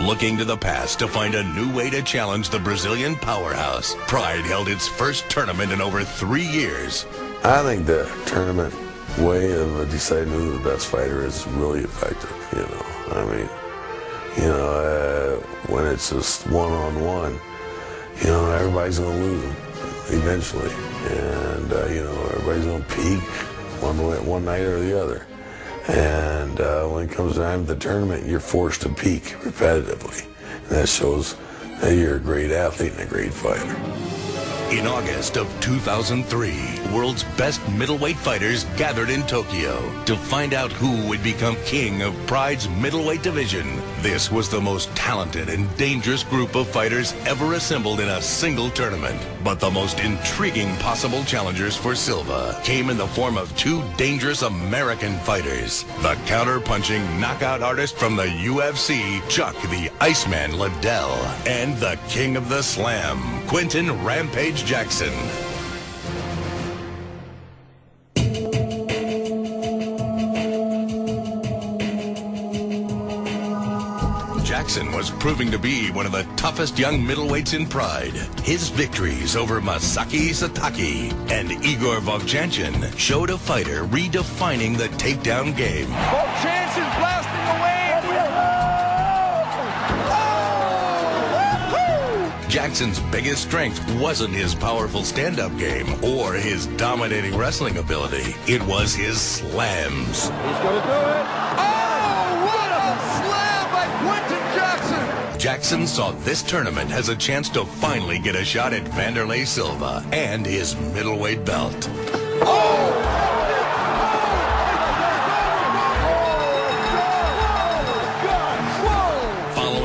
Looking to the past to find a new way to challenge the Brazilian powerhouse, Pride held its first tournament in over 3 years. I think the tournament way of deciding who the best fighter is really effective, you know. I mean, you know, when it's just one-on-one, you know, everybody's going to lose eventually. And, you know, everybody's going to peak one night or the other. And when it comes time to the tournament, you're forced to peak repetitively. And that shows that you're a great athlete and a great fighter. In August of 2003, world's best middleweight fighters gathered in Tokyo to find out who would become king of Pride's middleweight division. This was the most talented and dangerous group of fighters ever assembled in a single tournament. But the most intriguing possible challengers for Silva came in the form of two dangerous American fighters. The counter-punching knockout artist from the UFC, Chuck the Iceman Liddell, and the king of the slam, Quentin Rampage Jackson. Jackson was proving to be one of the toughest young middleweights in Pride. His victories over Masaki Satake and Igor Vovchanchin showed a fighter redefining the takedown game. Vovchanchin blasting away. Jackson's biggest strength wasn't his powerful stand-up game or his dominating wrestling ability. It was his slams. He's going to do it. Oh, what a slam by Quentin Jackson. Jackson saw this tournament as a chance to finally get a shot at Vanderlei Silva and his middleweight belt.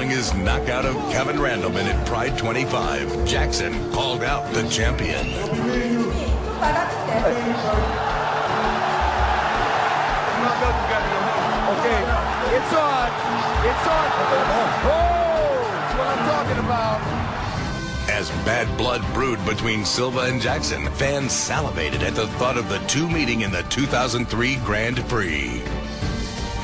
His knockout of Kevin Randleman at Pride 25, Jackson called out the champion. Okay, it's on. It's on. Oh, that's what I'm talking about. As bad blood brewed between Silva and Jackson, fans salivated at the thought of the two meeting in the 2003 Grand Prix.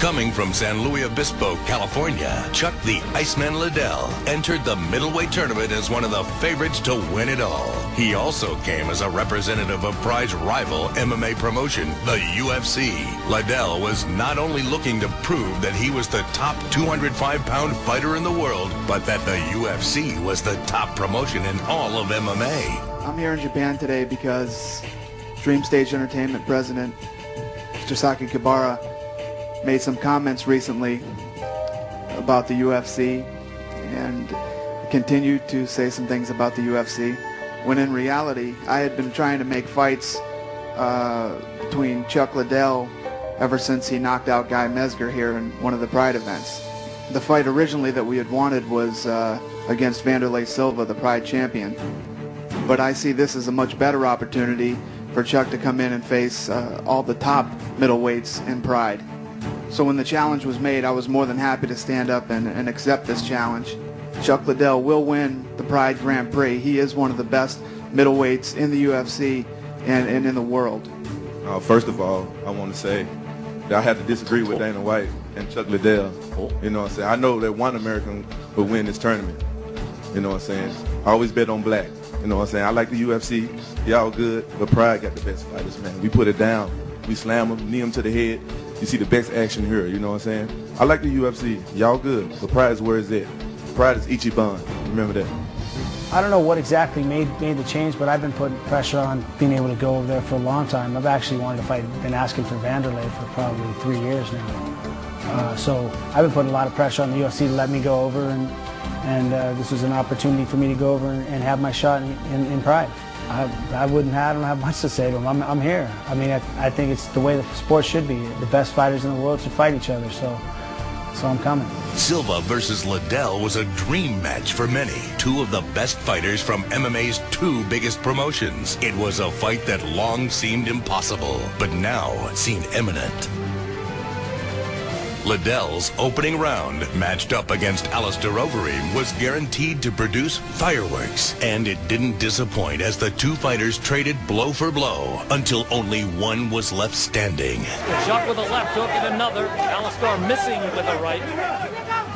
Coming from San Luis Obispo, California, Chuck the Iceman Liddell entered the middleweight tournament as one of the favorites to win it all. He also came as a representative of Pride's rival MMA promotion, the UFC. Liddell was not only looking to prove that he was the top 205-pound fighter in the world, but that the UFC was the top promotion in all of MMA. I'm here in Japan today because Dream Stage Entertainment president, Mr. Saki Kibara, made some comments recently about the UFC and continued to say some things about the UFC, when in reality I had been trying to make fights between Chuck Liddell ever since he knocked out Guy Mesger here in one of the Pride events. The fight originally that we had wanted was against Vanderlei Silva, the Pride champion, but I see this as a much better opportunity for Chuck to come in and face all the top middleweights in Pride. So when the challenge was made, I was more than happy to stand up and accept this challenge. Chuck Liddell will win the Pride Grand Prix. He is one of the best middleweights in the UFC and in the world. First of all, I want to say that I have to disagree with Dana White and Chuck Liddell. You know what I'm saying? I know that one American will win this tournament. You know what I'm saying? I always bet on black. You know what I'm saying? I like the UFC. Y'all good, but Pride got the best fighters, man. We put it down. We slam them, knee them to the head. You see the best action here, you know what I'm saying? I like the UFC. Y'all good, but Pride is where it's at. Pride is Ichiban. Remember that. I don't know what exactly made the change, but I've been putting pressure on being able to go over there for a long time. I've actually wanted to fight, been asking for Vanderlei for probably 3 years now. So I've been putting a lot of pressure on the UFC to let me go over, and this was an opportunity for me to go over and have my shot in Pride. I don't have much to say to him. I'm here. I mean, I think it's the way the sport should be. The best fighters in the world should fight each other, so I'm coming. Silva versus Liddell was a dream match for many. Two of the best fighters from MMA's two biggest promotions. It was a fight that long seemed impossible, but now seemed imminent. Liddell's opening round, matched up against Alistair Overeem, was guaranteed to produce fireworks. And it didn't disappoint as the two fighters traded blow for blow until only one was left standing. Chuck with a left hook and another. Alistair missing with a right.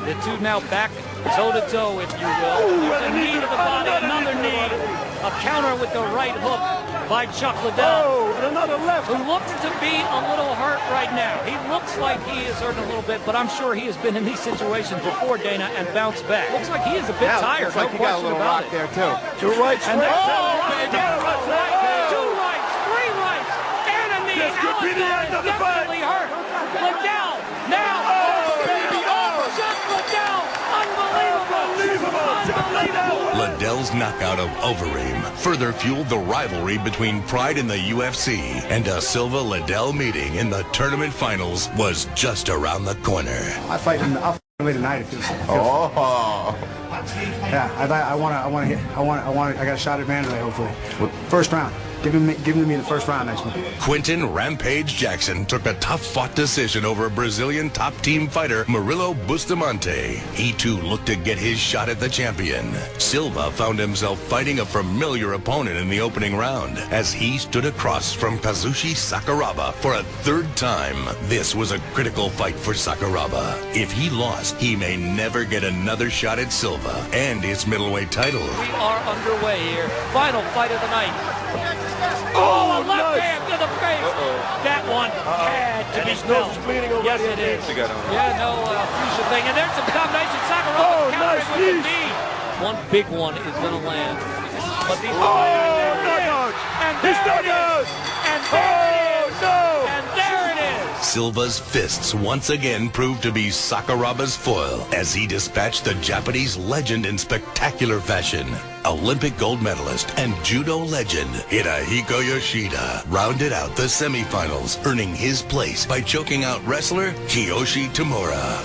The two now back toe-to-toe, if you will. There's a knee to the body, another knee. A counter with the right hook by Chuck Liddell. And another left. Who looks to be a little hurt right now. He looks like he is hurting a little bit, but I'm sure he has been in these situations before, Dana, and bounced back. Looks like he is a bit tired, no question about it. There too. Two rights, and two rights, two rights, three rights, and a knee. This could be the end of the fight. Definitely hurt. Liddell now. Chuck Liddell. Unbelievable. Liddell's knockout of Overeem further fueled the rivalry between Pride and the UFC, and a Silva-Liddell meeting in the tournament finals was just around the corner. I'll fight him tonight if it's. Yeah, I got a shot at Vanderlei hopefully. First round. Give him to me the first round next month. Quinton Rampage Jackson took a tough-fought decision over Brazilian top-team fighter Murilo Bustamante. He too looked to get his shot at the champion. Silva found himself fighting a familiar opponent in the opening round as he stood across from Kazushi Sakuraba for a third time. This was a critical fight for Sakuraba. If he lost, he may never get another shot at Silva and his middleweight title. We are underway here. Final fight of the night. Oh, a left hand to the face. That one had to be felt. Yes, it is. Yeah, no fusion thing. And there's some combination. Sakuraba countering with the knee. One big one is going to land. But these knockout. And there it is. And there it is. No. And there it is. Silva's fists once again proved to be Sakuraba's foil as he dispatched the Japanese legend in spectacular fashion. Olympic gold medalist and judo legend Hirahiko Yoshida rounded out the semifinals, earning his place by choking out wrestler Kiyoshi Tamura.